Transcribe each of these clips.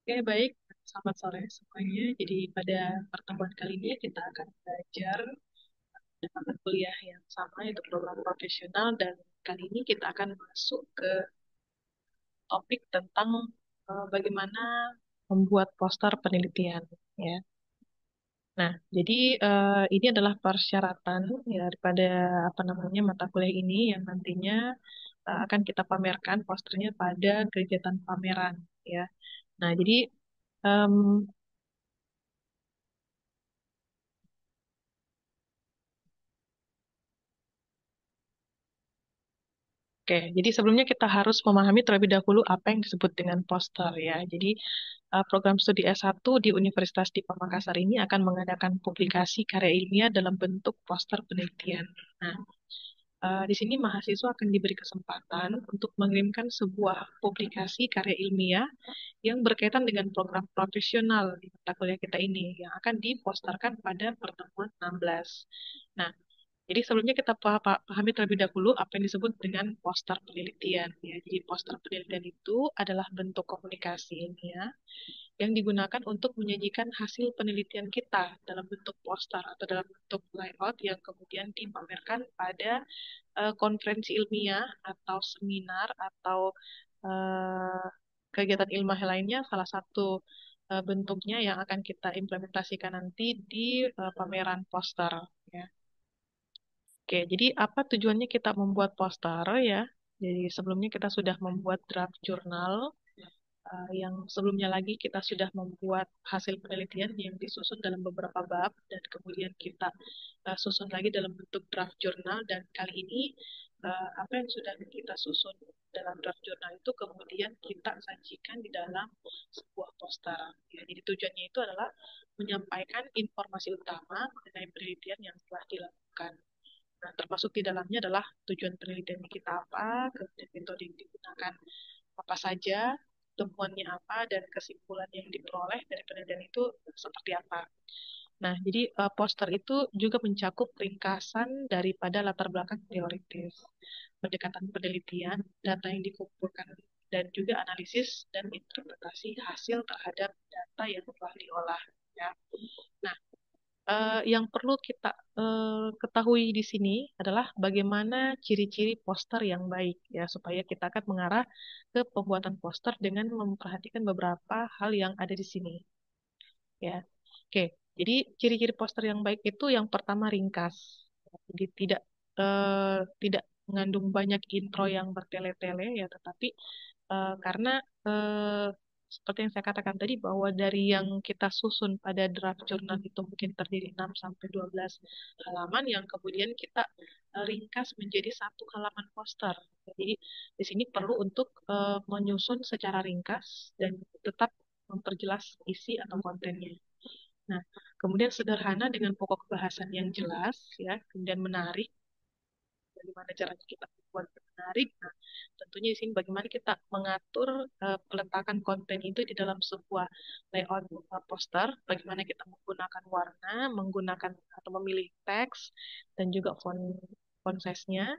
Oke, baik. Selamat sore semuanya. Jadi pada pertemuan kali ini kita akan belajar mata kuliah yang sama, yaitu program profesional. Dan kali ini kita akan masuk ke topik tentang bagaimana membuat poster penelitian. Ya. Nah, jadi ini adalah persyaratan ya, daripada apa namanya mata kuliah ini yang nantinya akan kita pamerkan posternya pada kegiatan pameran. Ya. Nah, jadi em, Oke, jadi sebelumnya kita harus memahami terlebih dahulu apa yang disebut dengan poster ya. Jadi program studi S1 di Universitas di Pamekasan ini akan mengadakan publikasi karya ilmiah dalam bentuk poster penelitian. Nah, di sini mahasiswa akan diberi kesempatan untuk mengirimkan sebuah publikasi karya ilmiah yang berkaitan dengan program profesional di mata kuliah kita ini yang akan diposterkan pada pertemuan 16. Nah, jadi sebelumnya kita pahami terlebih dahulu apa yang disebut dengan poster penelitian. Ya. Jadi poster penelitian itu adalah bentuk komunikasi ilmiah yang digunakan untuk menyajikan hasil penelitian kita dalam bentuk poster atau dalam bentuk layout yang kemudian dipamerkan pada konferensi ilmiah atau seminar atau eh, kegiatan ilmiah lainnya. Salah satu bentuknya yang akan kita implementasikan nanti di pameran poster. Ya. Oke, jadi apa tujuannya kita membuat poster ya? Jadi sebelumnya kita sudah membuat draft jurnal, yang sebelumnya lagi kita sudah membuat hasil penelitian yang disusun dalam beberapa bab dan kemudian kita susun lagi dalam bentuk draft jurnal dan kali ini apa yang sudah kita susun dalam draft jurnal itu kemudian kita sajikan di dalam sebuah poster. Ya, jadi tujuannya itu adalah menyampaikan informasi utama mengenai penelitian yang telah dilakukan. Nah, termasuk di dalamnya adalah tujuan penelitian kita apa, kemudian metode yang digunakan apa saja, temuannya apa, dan kesimpulan yang diperoleh dari penelitian itu seperti apa. Nah, jadi poster itu juga mencakup ringkasan daripada latar belakang teoritis, pendekatan penelitian, data yang dikumpulkan, dan juga analisis dan interpretasi hasil terhadap data yang telah diolah. Ya. Nah, yang perlu kita ketahui di sini adalah bagaimana ciri-ciri poster yang baik ya supaya kita akan mengarah ke pembuatan poster dengan memperhatikan beberapa hal yang ada di sini ya. Oke, jadi ciri-ciri poster yang baik itu yang pertama ringkas. Jadi tidak mengandung banyak intro yang bertele-tele ya, tetapi karena eh, seperti yang saya katakan tadi bahwa dari yang kita susun pada draft jurnal itu mungkin terdiri 6 sampai 12 halaman yang kemudian kita ringkas menjadi satu halaman poster. Jadi di sini perlu untuk menyusun secara ringkas dan tetap memperjelas isi atau kontennya. Nah, kemudian sederhana dengan pokok bahasan yang jelas, ya, kemudian menarik. Bagaimana caranya kita membuat menarik? Nah, tentunya di sini bagaimana kita mengatur peletakan konten itu di dalam sebuah layout poster, bagaimana kita menggunakan warna, menggunakan atau memilih teks dan juga font size-nya,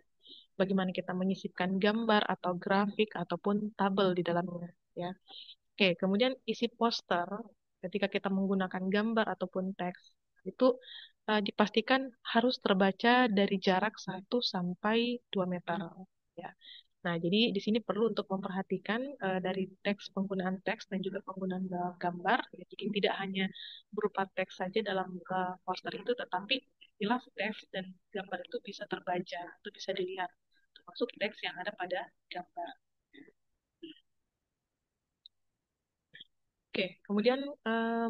bagaimana kita menyisipkan gambar atau grafik ataupun tabel di dalamnya, ya. Oke, kemudian isi poster ketika kita menggunakan gambar ataupun teks itu dipastikan harus terbaca dari jarak 1 sampai 2 meter. Ya. Nah, jadi di sini perlu untuk memperhatikan dari penggunaan teks dan juga penggunaan gambar. Ya, jadi tidak hanya berupa teks saja dalam poster itu, tetapi jelas teks dan gambar itu bisa terbaca, itu bisa dilihat, termasuk teks yang ada pada gambar. Oke, kemudian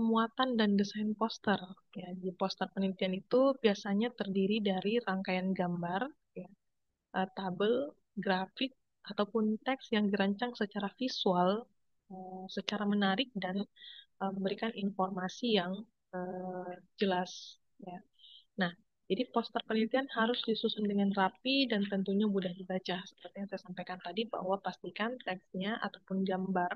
muatan dan desain poster. Ya, di poster penelitian itu biasanya terdiri dari rangkaian gambar, ya, tabel, grafik, ataupun teks yang dirancang secara visual, secara menarik dan memberikan informasi yang jelas. Ya. Nah, jadi poster penelitian harus disusun dengan rapi dan tentunya mudah dibaca. Seperti yang saya sampaikan tadi bahwa pastikan teksnya ataupun gambar,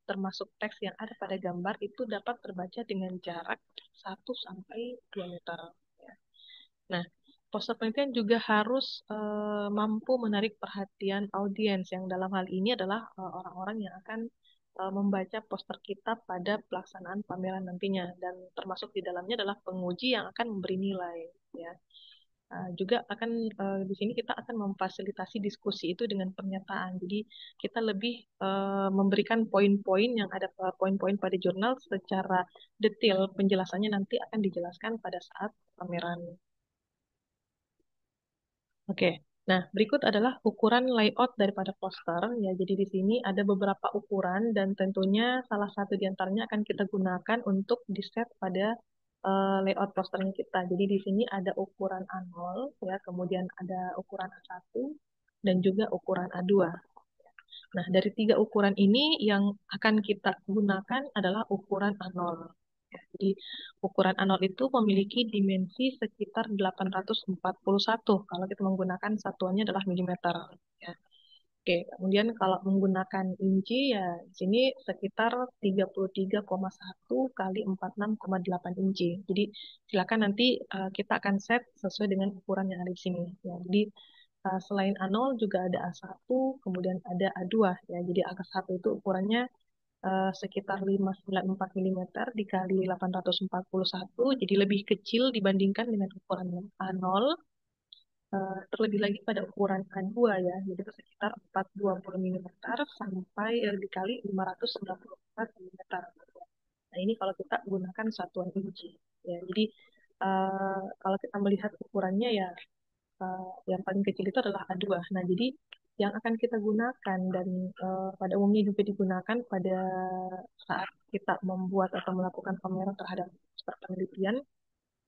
termasuk teks yang ada pada gambar itu dapat terbaca dengan jarak 1 sampai 2 meter. Ya. Nah, poster penelitian juga harus mampu menarik perhatian audiens yang dalam hal ini adalah orang-orang yang akan membaca poster kita pada pelaksanaan pameran nantinya dan termasuk di dalamnya adalah penguji yang akan memberi nilai ya. Juga akan di sini kita akan memfasilitasi diskusi itu dengan pernyataan. Jadi kita lebih memberikan poin-poin yang ada poin-poin pada jurnal secara detail penjelasannya nanti akan dijelaskan pada saat pameran. Oke. Nah, berikut adalah ukuran layout daripada poster. Ya, jadi di sini ada beberapa ukuran dan tentunya salah satu di antaranya akan kita gunakan untuk di-set pada layout posternya kita. Jadi di sini ada ukuran A0, ya, kemudian ada ukuran A1 dan juga ukuran A2. Nah, dari tiga ukuran ini yang akan kita gunakan adalah ukuran A0. Ya, jadi ukuran A0 itu memiliki dimensi sekitar 841 kalau kita menggunakan satuannya adalah milimeter. Ya. Oke, kemudian kalau menggunakan inci ya di sini sekitar 33,1 kali 46,8 inci. Jadi silakan nanti kita akan set sesuai dengan ukuran yang ada di sini. Ya, jadi selain A0 juga ada A1, kemudian ada A2 ya. Jadi A1 itu ukurannya sekitar 594 mm dikali 841, jadi lebih kecil dibandingkan dengan ukuran A0. Terlebih lagi pada ukuran A2 ya, jadi itu sekitar 420 mm sampai dikali 594 mm. Nah, ini kalau kita gunakan satuan inci. Ya, jadi kalau kita melihat ukurannya ya yang paling kecil itu adalah A2. Nah, jadi yang akan kita gunakan dan pada umumnya juga digunakan pada saat kita membuat atau melakukan pameran terhadap poster penelitian.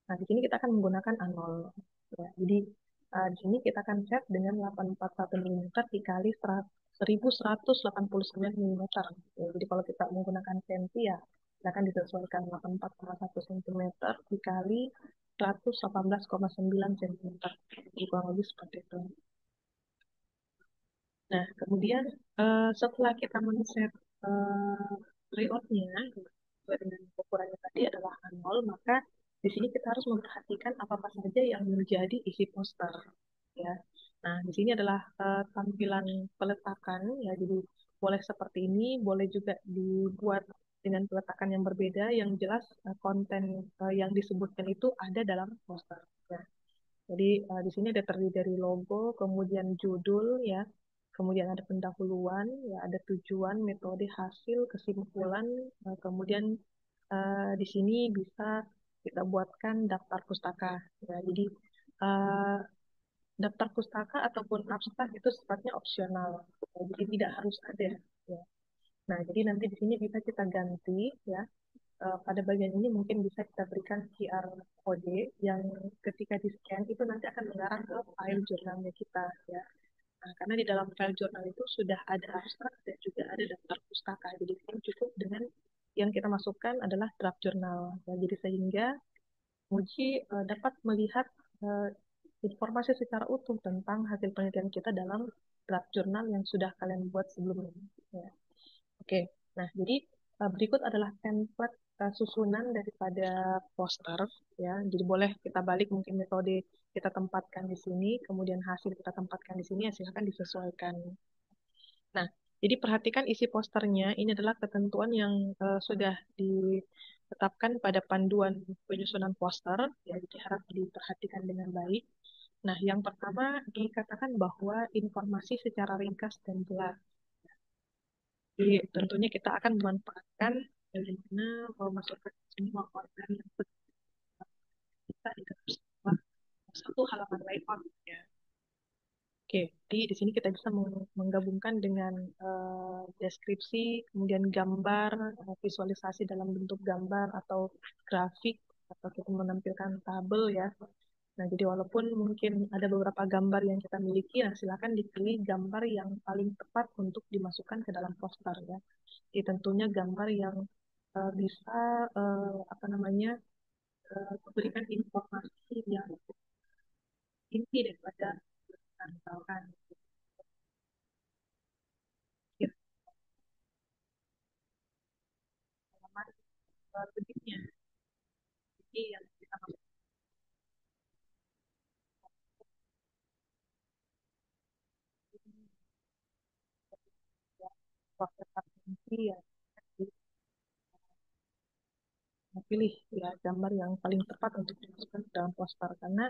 Nah, di sini kita akan menggunakan A0. Ya, jadi di sini kita akan set dengan 841 mm dikali 1189 mm. Ya, jadi kalau kita menggunakan senti ya, kita akan disesuaikan 84,1 cm dikali 118,9 cm. Jadi kurang lebih seperti itu. Nah, kemudian setelah kita men-set layoutnya sesuai dengan ukurannya tadi adalah A0, maka di sini kita harus memperhatikan apa-apa saja yang menjadi isi poster. Ya. Nah, di sini adalah tampilan peletakan, ya, jadi boleh seperti ini, boleh juga dibuat dengan peletakan yang berbeda, yang jelas konten yang disebutkan itu ada dalam poster. Ya. Jadi di sini ada terdiri dari logo, kemudian judul, ya, kemudian ada pendahuluan, ya, ada tujuan, metode, hasil, kesimpulan, kemudian di sini bisa kita buatkan daftar pustaka. Ya, jadi eh, daftar pustaka ataupun abstrak itu sifatnya opsional, ya, jadi tidak harus ada. Ya. Nah, jadi nanti di sini bisa kita ganti, ya. Pada bagian ini mungkin bisa kita berikan QR kode yang ketika di scan itu nanti akan mengarah ke file jurnalnya kita ya. Nah, karena di dalam file jurnal itu sudah ada abstrak dan juga ada daftar pustaka. Jadi ini cukup dengan yang kita masukkan adalah draft jurnal. Ya, jadi sehingga uji dapat melihat eh, informasi secara utuh tentang hasil penelitian kita dalam draft jurnal yang sudah kalian buat sebelumnya. Ya. Oke, nah jadi berikut adalah template susunan daripada poster ya. Jadi boleh kita balik mungkin metode kita tempatkan di sini, kemudian hasil kita tempatkan di sini ya silakan disesuaikan. Nah, jadi perhatikan isi posternya. Ini adalah ketentuan yang sudah ditetapkan pada panduan penyusunan poster ya. Jadi harap diperhatikan dengan baik. Nah, yang pertama dikatakan bahwa informasi secara ringkas dan jelas. Jadi tentunya kita akan memanfaatkan bagaimana memasukkan semua konten yang kita di dalam satu halaman layout ya. Oke, jadi di sini kita bisa menggabungkan dengan deskripsi, kemudian gambar, visualisasi dalam bentuk gambar atau grafik, atau kita menampilkan tabel ya. Nah, jadi walaupun mungkin ada beberapa gambar yang kita miliki, ya silakan dipilih gambar yang paling tepat untuk dimasukkan ke dalam poster ya. Jadi tentunya gambar yang bisa apa namanya memberikan informasi yang inti daripada misalkan ya, pengalaman begini jadi yang kita masuk proses absensi ya pilih ya gambar yang paling tepat untuk dimasukkan ke dalam poster karena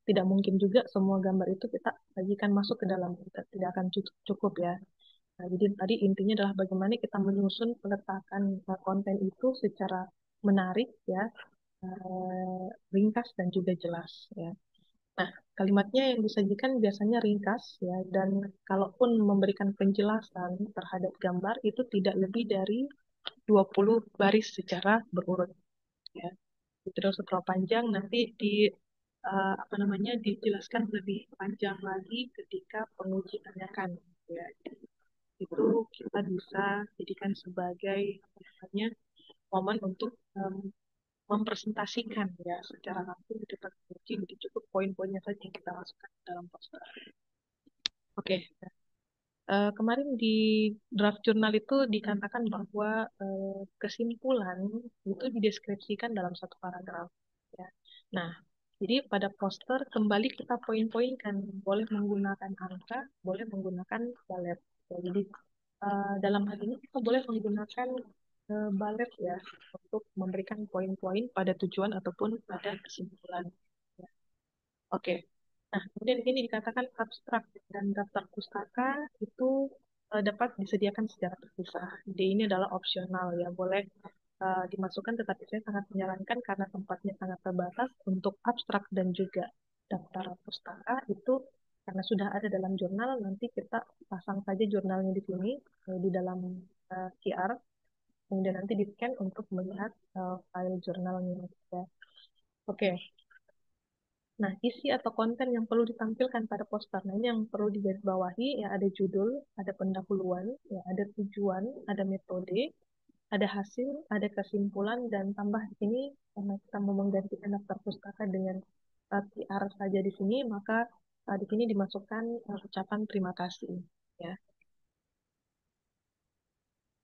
tidak mungkin juga semua gambar itu kita sajikan masuk ke dalam, tidak akan cukup ya. Nah, jadi tadi intinya adalah bagaimana kita menyusun peletakan konten itu secara menarik ya, ringkas dan juga jelas ya. Nah, kalimatnya yang disajikan biasanya ringkas ya, dan kalaupun memberikan penjelasan terhadap gambar itu tidak lebih dari 20 baris secara berurut ya. Terus setelah panjang nanti apa namanya dijelaskan lebih panjang lagi ketika penguji tanyakan ya. Itu kita bisa jadikan sebagai apa namanya momen untuk mempresentasikan ya secara langsung di depan penguji. Jadi cukup poin-poinnya saja yang kita masukkan ke dalam poster. Oke. Kemarin di draft jurnal itu dikatakan bahwa kesimpulan itu dideskripsikan dalam satu paragraf. Ya. Nah, jadi pada poster kembali kita poin-poinkan, boleh menggunakan angka, boleh menggunakan balet. Ya, jadi dalam hal ini kita boleh menggunakan balet ya untuk memberikan poin-poin pada tujuan ataupun pada kesimpulan. Ya. Oke. Nah, kemudian di sini dikatakan abstrak dan daftar pustaka itu dapat disediakan secara terpisah. Jadi ini adalah opsional ya, boleh dimasukkan, tetapi saya sangat menyarankan karena tempatnya sangat terbatas untuk abstrak dan juga daftar pustaka itu karena sudah ada dalam jurnal, nanti kita pasang saja jurnalnya di sini di dalam QR, kemudian nanti di-scan untuk melihat file jurnalnya. Ya. Oke. Nah, isi atau konten yang perlu ditampilkan pada poster. Nah, ini yang perlu digarisbawahi, ya ada judul, ada pendahuluan, ya ada tujuan, ada metode, ada hasil, ada kesimpulan, dan tambah di sini karena kita mau menggantikan daftar pustaka dengan PR saja di sini, maka di sini dimasukkan ucapan terima kasih. Ya,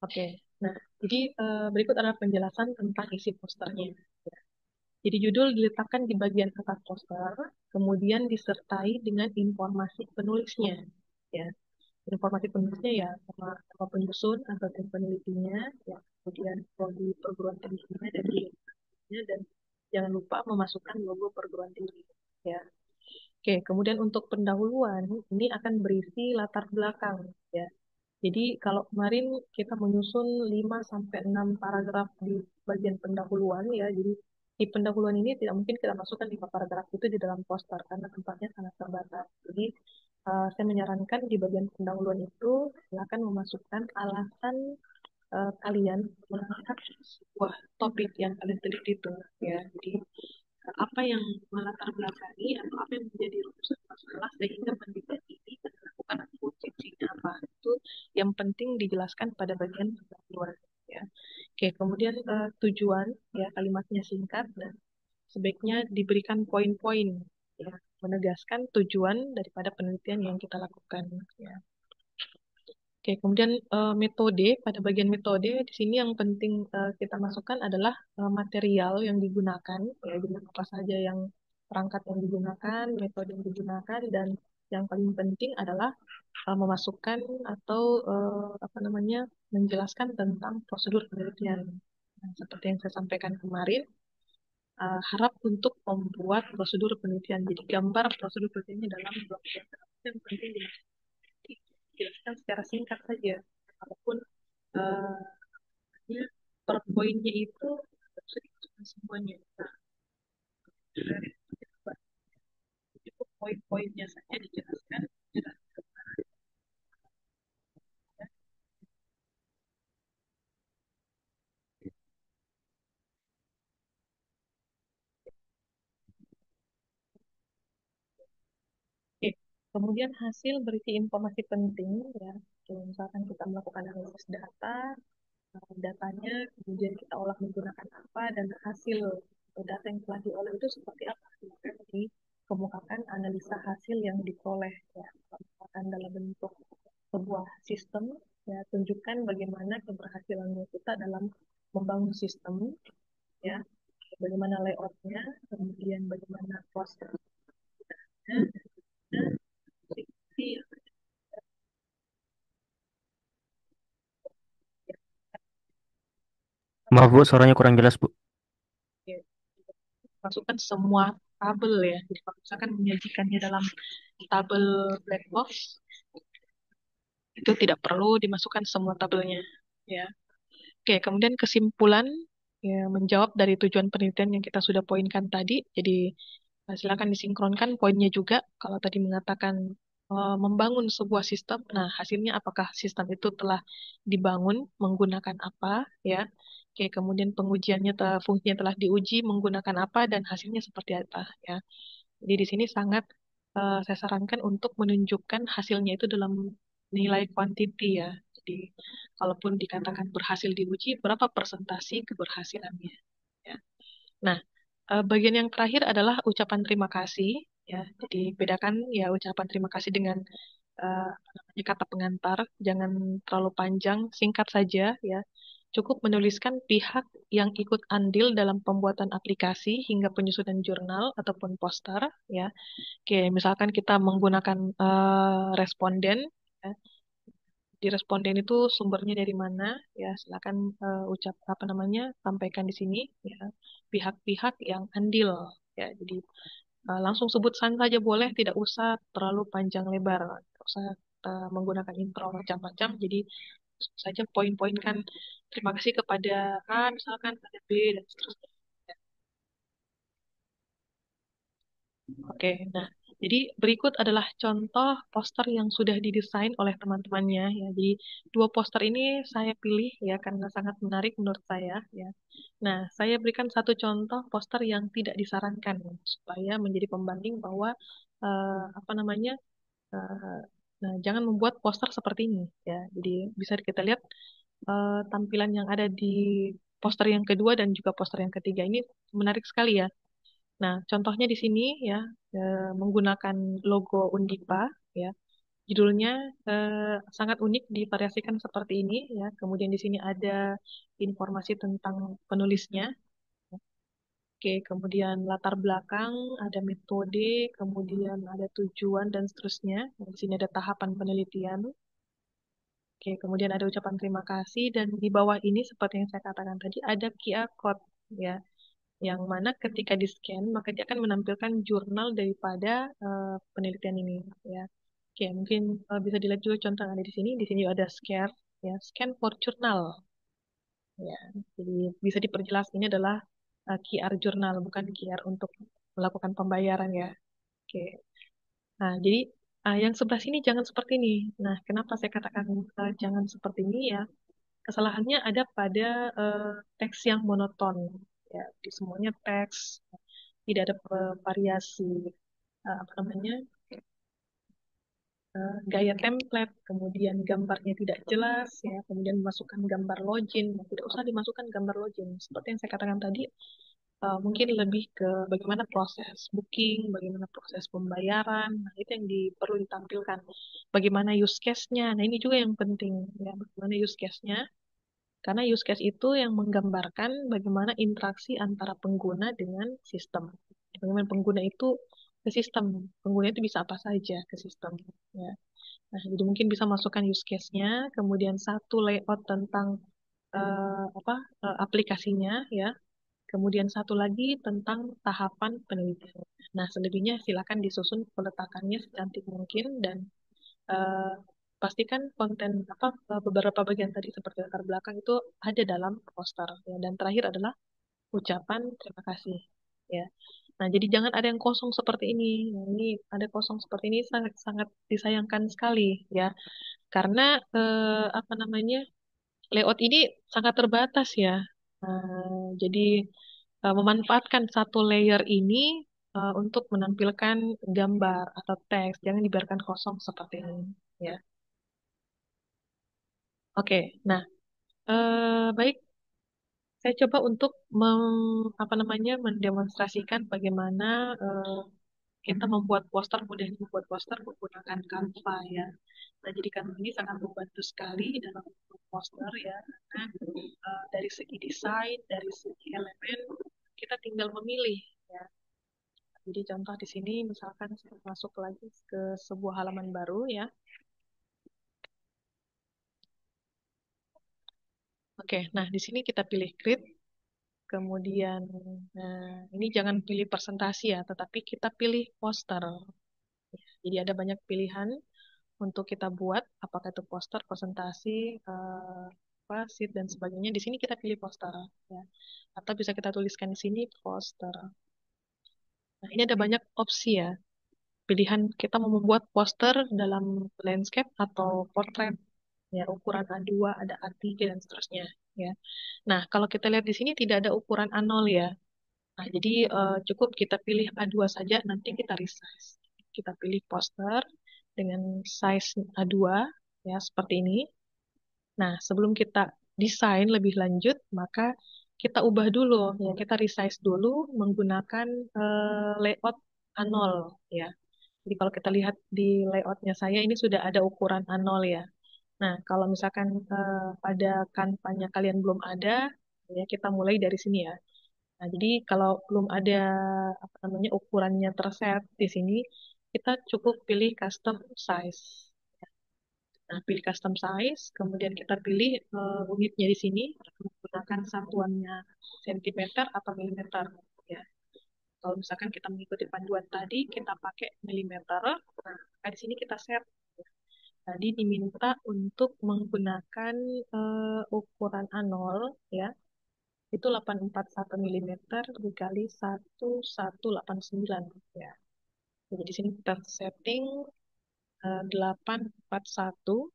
oke. Nah, jadi berikut adalah penjelasan tentang isi posternya. Jadi judul diletakkan di bagian atas poster, kemudian disertai dengan informasi penulisnya. Ya, informasi penulisnya ya nama penyusun atau tim penelitinya, ya, kemudian prodi perguruan tingginya dan ilmunya, dan jangan lupa memasukkan logo perguruan tinggi. Ya, oke. Kemudian untuk pendahuluan ini akan berisi latar belakang. Ya, jadi kalau kemarin kita menyusun 5 sampai 6 paragraf di bagian pendahuluan ya. Jadi di pendahuluan ini tidak mungkin kita masukkan 5 paragraf itu di dalam poster karena tempatnya sangat terbatas. Jadi saya menyarankan di bagian pendahuluan itu silakan memasukkan alasan kalian mengangkat sebuah topik yang kalian teliti itu ya. Jadi apa yang melatar belakangi atau apa yang menjadi rumusan masalah sehingga penelitian ini melakukan fungsinya apa itu yang penting dijelaskan pada bagian pendahuluan ya. Oke, kemudian tujuan ya kalimatnya singkat dan sebaiknya diberikan poin-poin ya menegaskan tujuan daripada penelitian yang kita lakukan ya. Oke, kemudian metode, pada bagian metode di sini yang penting kita masukkan adalah material yang digunakan, ya, jadi apa saja yang perangkat yang digunakan, metode yang digunakan, dan yang paling penting adalah memasukkan atau apa namanya menjelaskan tentang prosedur penelitian. Nah, seperti yang saya sampaikan kemarin, harap untuk membuat prosedur penelitian. Jadi gambar prosedur penelitiannya dalam dokumenter. Yang penting dijelaskan secara singkat saja. Walaupun uh, per poinnya itu harus dimasukkan semuanya. Nah, cukup poin-poinnya saja dijelaskan. Oke. Kemudian hasil berisi informasi penting ya. Jadi misalkan kita melakukan analisis data, datanya kemudian kita olah menggunakan apa dan hasil data yang telah diolah itu seperti apa. Maka dikemukakan analisa hasil yang diperoleh ya. Misalkan dalam bentuk sebuah sistem ya tunjukkan bagaimana keberhasilannya kita dalam membangun sistem ya, bagaimana layoutnya, kemudian bagaimana prosesnya, dan fungsi Maaf Bu, suaranya kurang jelas Bu. masukkan semua tabel ya. Jadi kalau misalkan menyajikannya dalam tabel black box, itu tidak perlu dimasukkan semua tabelnya. Ya. Oke, kemudian kesimpulan ya menjawab dari tujuan penelitian yang kita sudah poinkan tadi. Jadi silakan disinkronkan poinnya juga. Kalau tadi mengatakan membangun sebuah sistem, nah hasilnya apakah sistem itu telah dibangun menggunakan apa ya? Oke, kemudian pengujiannya fungsinya telah diuji menggunakan apa dan hasilnya seperti apa ya. Jadi di sini sangat saya sarankan untuk menunjukkan hasilnya itu dalam nilai kuantiti ya. Jadi kalaupun dikatakan berhasil diuji, berapa persentasi keberhasilannya ya. Nah, bagian yang terakhir adalah ucapan terima kasih ya. Jadi bedakan ya ucapan terima kasih dengan apa namanya, kata pengantar, jangan terlalu panjang, singkat saja ya. Cukup menuliskan pihak yang ikut andil dalam pembuatan aplikasi hingga penyusunan jurnal ataupun poster ya. Oke, misalkan kita menggunakan responden ya. Di responden itu sumbernya dari mana ya, silakan ucap apa namanya, sampaikan di sini ya, pihak-pihak yang andil ya. Jadi langsung sebutkan saja boleh, tidak usah terlalu panjang lebar, tidak usah menggunakan intro macam-macam. Jadi saja poin-poinkan terima kasih kepada A misalkan, pada B dan seterusnya. Oke, nah, jadi berikut adalah contoh poster yang sudah didesain oleh teman-temannya ya. Jadi dua poster ini saya pilih ya karena sangat menarik menurut saya ya. Nah, saya berikan satu contoh poster yang tidak disarankan supaya menjadi pembanding bahwa apa namanya, eh, nah, jangan membuat poster seperti ini ya. Jadi bisa kita lihat tampilan yang ada di poster yang kedua dan juga poster yang ketiga ini menarik sekali ya. Nah, contohnya di sini ya, menggunakan logo Undipa ya. Judulnya sangat unik divariasikan seperti ini ya. Kemudian di sini ada informasi tentang penulisnya. Oke, kemudian latar belakang, ada metode, kemudian ada tujuan dan seterusnya. Di sini ada tahapan penelitian. Oke, kemudian ada ucapan terima kasih dan di bawah ini seperti yang saya katakan tadi ada QR code ya, yang mana ketika di-scan maka dia akan menampilkan jurnal daripada penelitian ini ya. Oke, mungkin bisa dilihat juga contoh yang ada di sini. Di sini ada scan ya, scan for journal ya. Jadi bisa diperjelas ini adalah QR jurnal bukan QR untuk melakukan pembayaran ya. Oke. Nah, jadi yang sebelah sini jangan seperti ini. Nah, kenapa saya katakan jangan seperti ini ya? Kesalahannya ada pada eh, teks yang monoton ya. Di semuanya teks, tidak ada variasi apa namanya, gaya template, kemudian gambarnya tidak jelas ya, kemudian memasukkan gambar login, tidak usah dimasukkan gambar login. Seperti yang saya katakan tadi, mungkin lebih ke bagaimana proses booking, bagaimana proses pembayaran, nah itu yang perlu ditampilkan. Bagaimana use case-nya, nah ini juga yang penting ya, bagaimana use case-nya. Karena use case itu yang menggambarkan bagaimana interaksi antara pengguna dengan sistem. Bagaimana pengguna itu ke sistem, pengguna itu bisa apa saja ke sistem. Ya. Nah, jadi mungkin bisa masukkan use case-nya, kemudian satu layout tentang apa aplikasinya, ya. Kemudian satu lagi tentang tahapan penelitian. Nah, selebihnya silakan disusun peletakannya secantik mungkin dan eh, pastikan konten apa beberapa bagian tadi seperti latar belakang itu ada dalam poster ya. Dan terakhir adalah ucapan terima kasih ya. Nah, jadi jangan ada yang kosong seperti ini. Nah, ini ada kosong seperti ini sangat sangat disayangkan sekali ya. Karena apa namanya, layout ini sangat terbatas ya. Jadi memanfaatkan satu layer ini untuk menampilkan gambar atau teks, jangan dibiarkan kosong seperti ini ya. Oke, nah baik, saya coba untuk apa namanya, mendemonstrasikan bagaimana kita membuat poster, mudah membuat poster menggunakan Canva ya. Nah, jadi Canva ini sangat membantu sekali dalam membuat poster ya, karena dari segi desain, dari segi elemen, kita tinggal memilih ya. Jadi contoh di sini, misalkan saya masuk lagi ke sebuah halaman baru ya. Oke, nah di sini kita pilih grid. Kemudian, nah, ini jangan pilih presentasi ya, tetapi kita pilih poster. Jadi ada banyak pilihan untuk kita buat, apakah itu poster, presentasi, apa, sheet, dan sebagainya. Di sini kita pilih poster, ya. Atau bisa kita tuliskan di sini poster. Nah, ini ada banyak opsi ya. Pilihan kita mau membuat poster dalam landscape atau portrait, ya, ukuran A2, ada A3, dan seterusnya, ya. Nah, kalau kita lihat di sini tidak ada ukuran A0 ya. Nah, jadi cukup kita pilih A2 saja, nanti kita resize. Kita pilih poster dengan size A2, ya, seperti ini. Nah, sebelum kita desain lebih lanjut, maka kita ubah dulu, ya, kita resize dulu menggunakan layout A0, ya. Jadi kalau kita lihat di layoutnya saya, ini sudah ada ukuran A0 ya. Nah, kalau misalkan pada kanvanya kalian belum ada, ya kita mulai dari sini ya. Nah, jadi kalau belum ada apa namanya ukurannya terset di sini, kita cukup pilih custom size. Nah, pilih custom size, kemudian kita pilih unitnya di sini menggunakan satuannya sentimeter atau milimeter. Ya, kalau misalkan kita mengikuti panduan tadi, kita pakai milimeter. Nah, di sini kita set. Tadi diminta untuk menggunakan ukuran A0 ya, itu 841 milimeter dikali 1189 ya. Jadi di sini kita setting 841.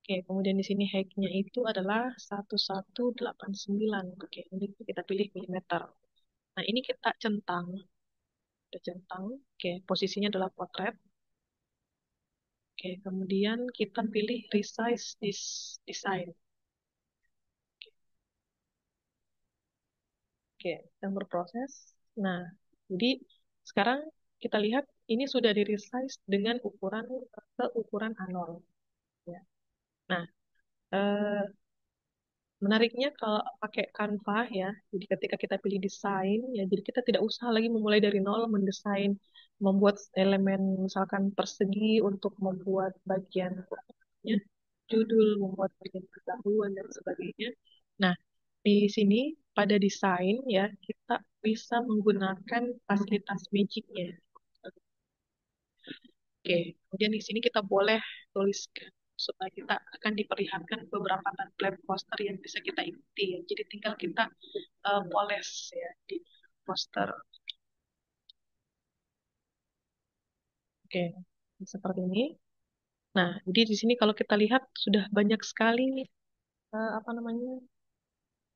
Oke, kemudian di sini height-nya itu adalah 1189. Oke, ini kita pilih milimeter. Nah, ini kita centang. Kita centang. Oke, posisinya adalah potret. Oke, kemudian kita pilih resize this design. Oke, yang berproses. Nah, jadi sekarang kita lihat ini sudah di resize dengan ukuran ke ukuran A0. Ya. Nah, eh, menariknya kalau pakai Canva ya, jadi ketika kita pilih desain, ya jadi kita tidak usah lagi memulai dari nol mendesain, membuat elemen misalkan persegi untuk membuat bagian ya, judul, membuat bagian pendahuluan dan sebagainya. Nah, di sini pada desain ya kita bisa menggunakan fasilitas magicnya. Oke, kemudian di sini kita boleh tuliskan supaya kita akan diperlihatkan beberapa template poster yang bisa kita ikuti. Ya. Jadi tinggal kita poles ya di poster. Oke, seperti ini. Nah, jadi di sini kalau kita lihat sudah banyak sekali apa namanya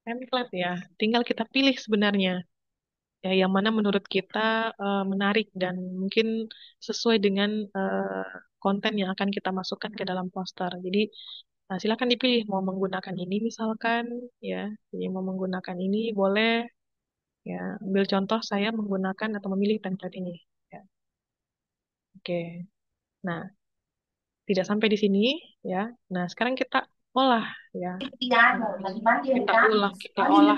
template ya. Tinggal kita pilih sebenarnya ya yang mana menurut kita menarik dan mungkin sesuai dengan eh, konten yang akan kita masukkan ke dalam poster. Jadi silakan dipilih mau menggunakan ini misalkan ya. Jadi mau menggunakan ini boleh ya. Ambil contoh saya menggunakan atau memilih template ini ya. Oke. Nah, tidak sampai di sini ya. Nah, sekarang kita olah ya. Nah, kita ulang, kita olah.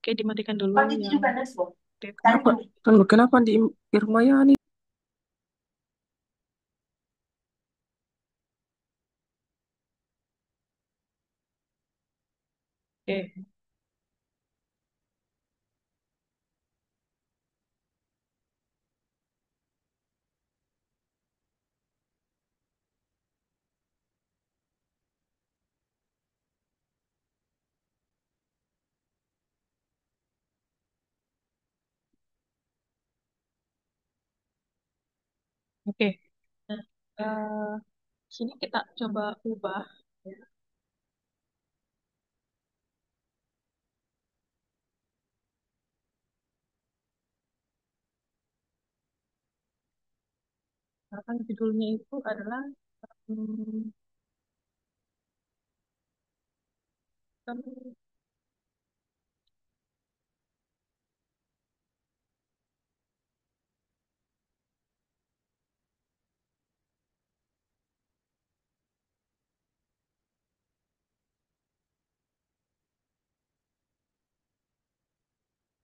Oke, dimatikan dulu yang Kenapa, tunggu, kenapa di Irmayani? Oke. Oke. Nah, sini kita coba ubah ya. Misalkan judulnya itu adalah hmm, kan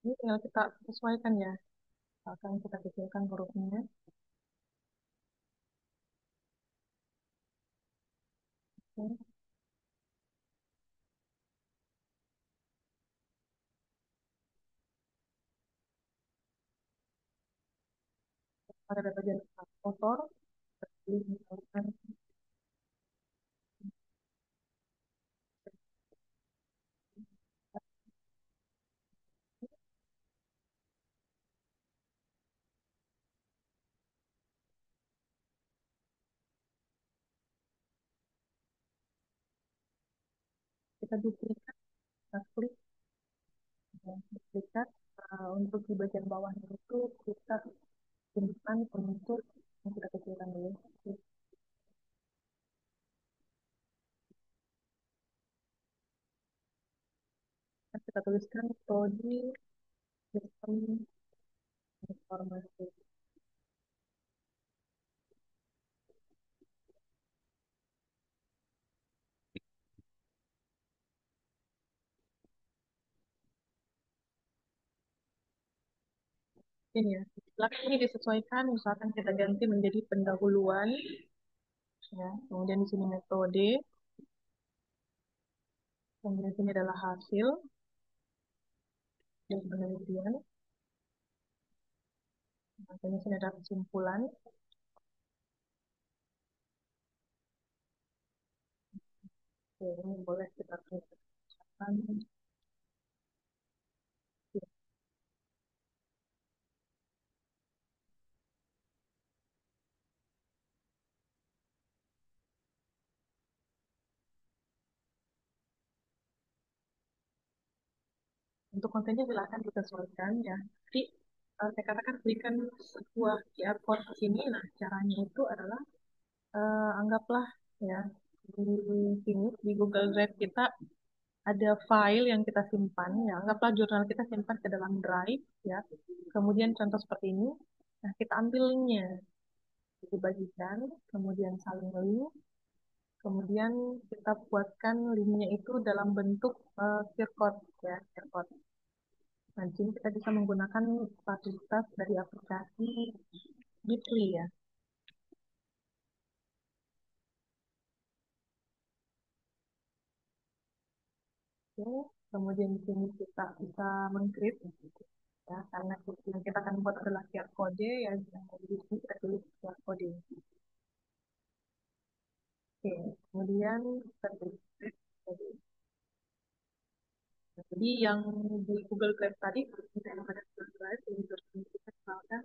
ini tinggal kita sesuaikan ya. Misalkan kita kecilkan hurufnya. Oke. pada bagian kotor, seperti misalkan kita duplikat, kita klik, ya, duplikat. Untuk di bagian bawahnya itu kita simpan untuk yang kita kecilkan dulu. Kita tuliskan prodi sistem informasi. Ini ya, setelah ini disesuaikan, misalkan kita ganti menjadi pendahuluan, ya. Kemudian di sini metode, kemudian di sini adalah hasil dan penelitian, kemudian di sini ada kesimpulan. Oke, ini boleh kita tuliskan. Untuk kontennya silakan disesuaikan ya. Jadi saya katakan berikan sebuah QR code ke sini. Nah, caranya itu adalah anggaplah ya di sini di Google Drive kita ada file yang kita simpan ya. Anggaplah jurnal kita simpan ke dalam Drive ya. Kemudian contoh seperti ini. Nah, kita ambil linknya, dibagikan, kemudian saling link, kemudian kita buatkan linknya itu dalam bentuk QR code ya, QR code. Nah, di sini kita bisa menggunakan fasilitas dari aplikasi Bitly ya. Oke. Kemudian di sini kita bisa mengcrypt ya, karena yang kita akan buat adalah QR code ya. Jadi di sini kita tulis QR code. Oke. Kemudian kita tulis code. Jadi yang di Google Drive tadi, kita yang pada Google Drive, ini terus kita misalkan,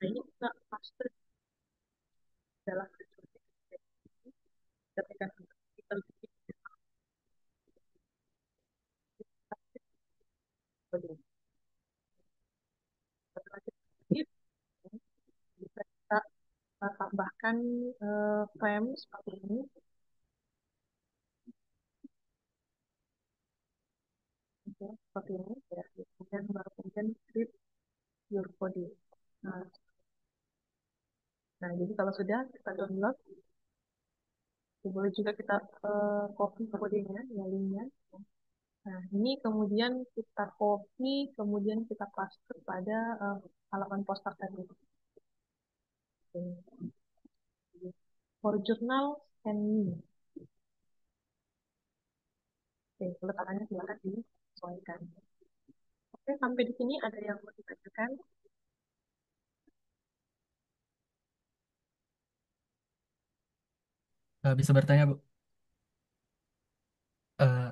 nah ini kita paste dalam ketika kita kode. Setelah kita ketik, bisa kita tambahkan frame seperti ini, ya, seperti ini, ya. Kemudian baru kemudian script your code. Nah, nah, jadi kalau sudah kita download, boleh juga kita copy kodenya, ya linknya. Nah, ini kemudian kita copy, kemudian kita paste pada halaman poster tadi. Oke. For journal, send me. Oke, letakkannya silakan disesuaikan. Oke, sampai di sini ada yang mau ditanyakan? Bisa bertanya, Bu? Eh,